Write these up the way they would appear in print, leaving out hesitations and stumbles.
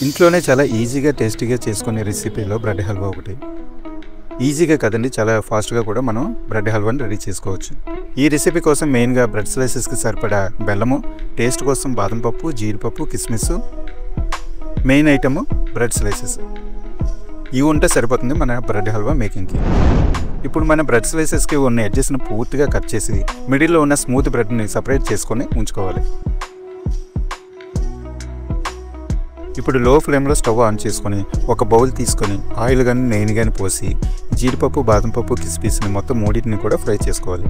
ఇంట్లోనే చాలా ఈజీగా టేస్టీగా చేసుకునే రెసిపీలో బ్రెడ్ హల్వా ఒకటి. ఈజీగా కదండి, చాలా ఫాస్ట్గా కూడా మనం బ్రెడ్ హల్వాని రెడీ చేసుకోవచ్చు. ఈ రెసిపీ కోసం మెయిన్గా బ్రెడ్ స్లైసెస్కి సరిపడా బెల్లము, టేస్ట్ కోసం బాదం పప్పు, జీడిపప్పు, కిస్మిస్, మెయిన్ ఐటము బ్రెడ్ స్లైసెస్. ఇవి ఉంటే సరిపోతుంది మన బ్రెడ్ హల్వా మేకింగ్కి. ఇప్పుడు మన బ్రెడ్ స్లైసెస్కి ఉన్న ఎడ్జెస్ని పూర్తిగా కట్ చేసి మిడిల్లో ఉన్న స్మూత్ బ్రెడ్ని సపరేట్ చేసుకొని ఉంచుకోవాలి. ఇప్పుడు లో ఫ్లేమ్లో స్టవ్ ఆన్ చేసుకొని ఒక బౌల్ తీసుకొని ఆయిల్ కానీ నెయ్యి కానీ పోసి జీడిపప్పు, బాదం పప్పు, కిస్మిస్ని మొత్తం మూడింటిని కూడా ఫ్రై చేసుకోవాలి.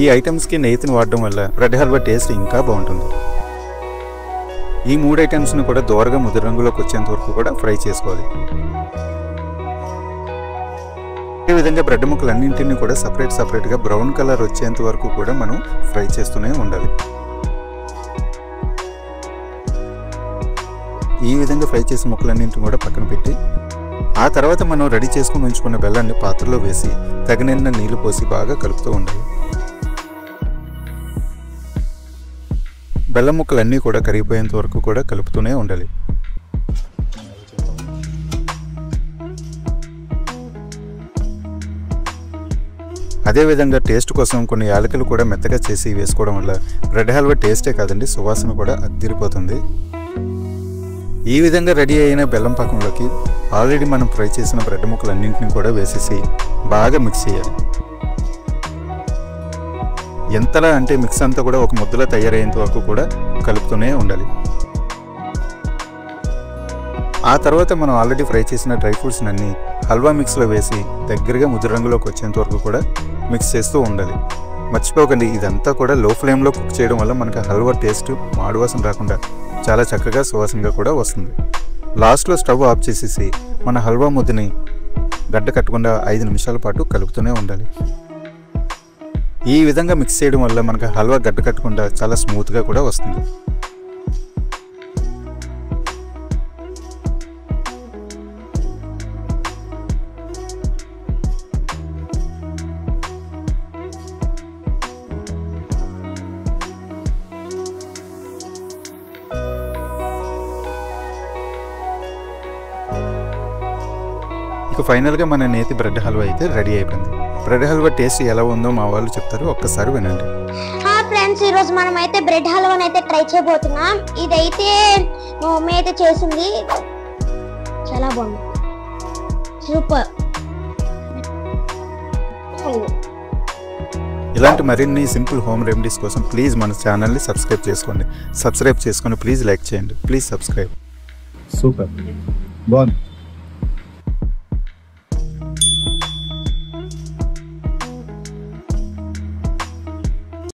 ఈ ఐటమ్స్కి నెయ్యిని వాడడం వల్ల బ్రెడ్ హల్వా టేస్ట్ ఇంకా బాగుంటుంది. ఈ 3 ఐటమ్స్ని కూడా దోరగా ముద్ద రంగులోకి వచ్చేంత వరకు కూడా ఫ్రై చేసుకోవాలి. ఈ విధంగా బ్రెడ్ ముక్కలన్నింటినీ కూడా సపరేట్గా బ్రౌన్ కలర్ వచ్చేంత వరకు కూడా మనం ఫ్రై చేస్తూనే ఉండాలి. ఈ విధంగా ఫ్రై చేసిన ముక్కలన్నింటిని కూడా పక్కన పెట్టి ఆ తర్వాత మనం రెడీ చేసుకుని ఉంచుకున్న బెల్లాన్ని పాత్రలో వేసి తగినంత నీళ్లు పోసి బాగా కలుపుతూ ఉండాలి. బెల్లం ముక్కలన్నీ కూడా కరిగిపోయేంత వరకు కూడా కలుపుతూనే ఉండాలి. అదేవిధంగా టేస్ట్ కోసం కొన్ని యాలకులు కూడా మెత్తగా చేసి వేసుకోవడం వల్ల బ్రెడ్ హల్వా టేస్టే కాదండి, సువాసన కూడా అద్దిరిపోతుంది. ఈ విధంగా రెడీ అయిన బెల్లం పాకంలోకి ఆల్రెడీ మనం ఫ్రై చేసిన బ్రెడ్ ముక్కలన్నింటినీ కూడా వేసేసి బాగా మిక్స్ చేయాలి. ఎంతలా అంటే మిక్స్ అంతా కూడా ఒక ముద్దలా తయారయ్యేంత వరకు కూడా కలుపుతూనే ఉండాలి. ఆ తర్వాత మనం ఆల్రెడీ ఫ్రై చేసిన డ్రై ఫ్రూట్స్ అన్ని హల్వా మిక్స్లో వేసి దగ్గరగా ముద్ద రంగులోకి వచ్చేంత వరకు కూడా మిక్స్ చేస్తూ ఉండాలి. మర్చిపోకండి, ఇదంతా కూడా లో ఫ్లేమ్లో కుక్ చేయడం వల్ల మనకు హల్వా టేస్ట్ మాడువాసన రాకుండా చాలా చక్కగా సువాసనగా కూడా వస్తుంది. లాస్ట్లో స్టవ్ ఆఫ్ చేసేసి మన హల్వా ముద్దని గడ్డ కట్టకుండా 5 నిమిషాల పాటు కలుపుతూనే ఉండాలి. ఈ విధంగా మిక్స్ చేయడం వల్ల మనకు హల్వా గడ్డ కట్టకుండా చాలా స్మూత్గా కూడా వస్తుంది. ఇక ఫైనల్గా మన నేతి బ్రెడ్ హల్వా అయితే రెడీ అయిపోయింది. బ్రెడ్ హల్వా టేస్ట్ ఎలా ఉందో మా వాళ్ళు చెప్తారు, ఒక్కసారి వినండి. ఫ్రెండ్స్, ఈరోజు మనం అయితే బ్రెడ్ హల్వాని అయితే ట్రై చేయబోతున్నాం. ఇదైతే మా మమ్మీ అయితే చేసింది, చాలా బాగుంది, సూపర్. ఇలాంటి మరిన్ని సింపుల్ హోమ్ రెమెడీస్ కోసం ప్లీజ్ మన ఛానల్ని సబ్స్క్రైబ్ చేసుకొని ప్లీజ్ లైక్ చేయండి, ప్లీజ్ సబ్స్క్రైబ్. సూపర్ బాగుంది.